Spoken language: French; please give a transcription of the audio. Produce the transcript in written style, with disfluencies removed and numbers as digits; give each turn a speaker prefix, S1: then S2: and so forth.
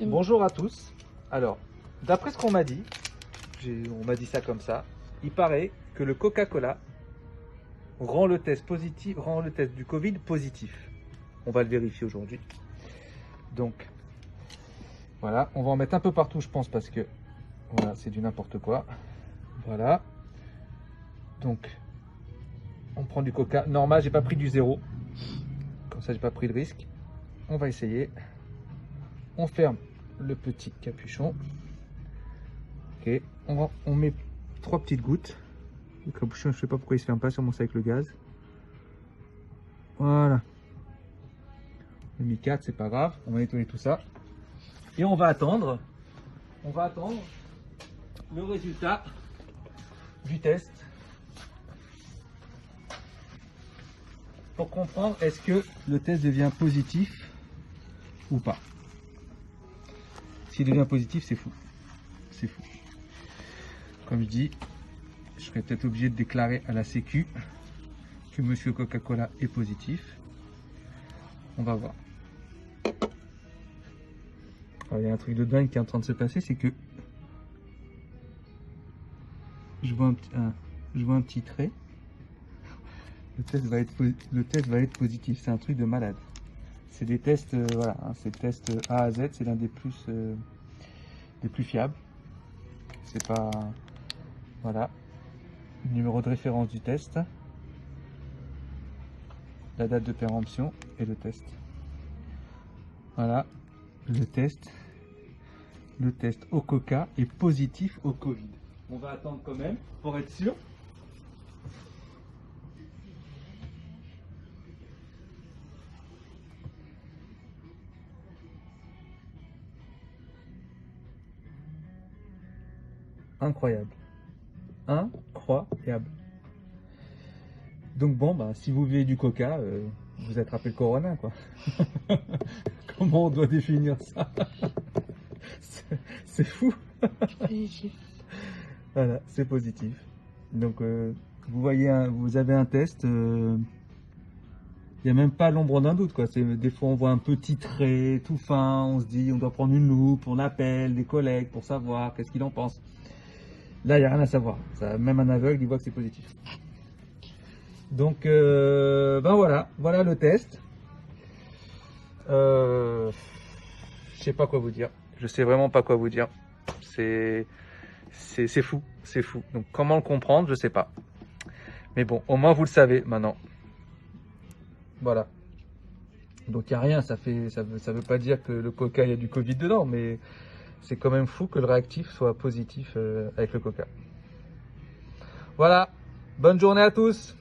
S1: Bonjour à tous. Alors, d'après ce qu'on m'a dit, on m'a dit ça comme ça, il paraît que le Coca-Cola rend le test du Covid positif. On va le vérifier aujourd'hui. Donc, voilà, on va en mettre un peu partout, je pense, parce que voilà, c'est du n'importe quoi. Voilà. Donc, on prend du Coca. Normal, j'ai pas pris du zéro. Comme ça, j'ai pas pris le risque. On va essayer. On ferme le petit capuchon. Ok, on met 3 petites gouttes. Le capuchon, je sais pas pourquoi il se ferme pas, sûrement c'est avec le gaz. Voilà. On a mis 4, c'est pas grave. On va nettoyer tout ça. Et on va attendre. Le résultat du test pour comprendre est-ce que le test devient positif ou pas. S'il devient positif, c'est fou. C'est fou. Comme je dis, je serais peut-être obligé de déclarer à la Sécu que Monsieur Coca-Cola est positif. On va voir. Alors, il y a un truc de dingue qui est en train de se passer, c'est que je vois un petit trait. Le test va être positif. C'est un truc de malade. C'est des tests, voilà, hein, c'est le test A à Z, c'est l'un des plus fiables. C'est pas, voilà, numéro de référence du test, la date de péremption et le test. Voilà, le test au Coca est positif au Covid. On va attendre quand même pour être sûr. Incroyable. Incroyable. Donc bon, bah, si vous buvez du Coca, vous attrapez le corona, quoi. Comment on doit définir ça? C'est fou.
S2: Positif.
S1: Voilà, c'est positif. Donc vous voyez, vous avez un test. Il n'y a même pas l'ombre d'un doute, quoi. Des fois on voit un petit trait tout fin, on se dit on doit prendre une loupe, on appelle des collègues pour savoir qu'est-ce qu'il en pense. Là, il n'y a rien à savoir. Ça, même un aveugle, il voit que c'est positif. Donc, ben voilà le test. Je sais pas quoi vous dire. Je sais vraiment pas quoi vous dire. C'est fou, c'est fou. Donc, comment le comprendre, je sais pas. Mais bon, au moins vous le savez maintenant. Voilà. Donc, il n'y a rien. Ça veut pas dire que le Coca, il y a du Covid dedans, mais c'est quand même fou que le réactif soit positif avec le Coca. Voilà. Bonne journée à tous.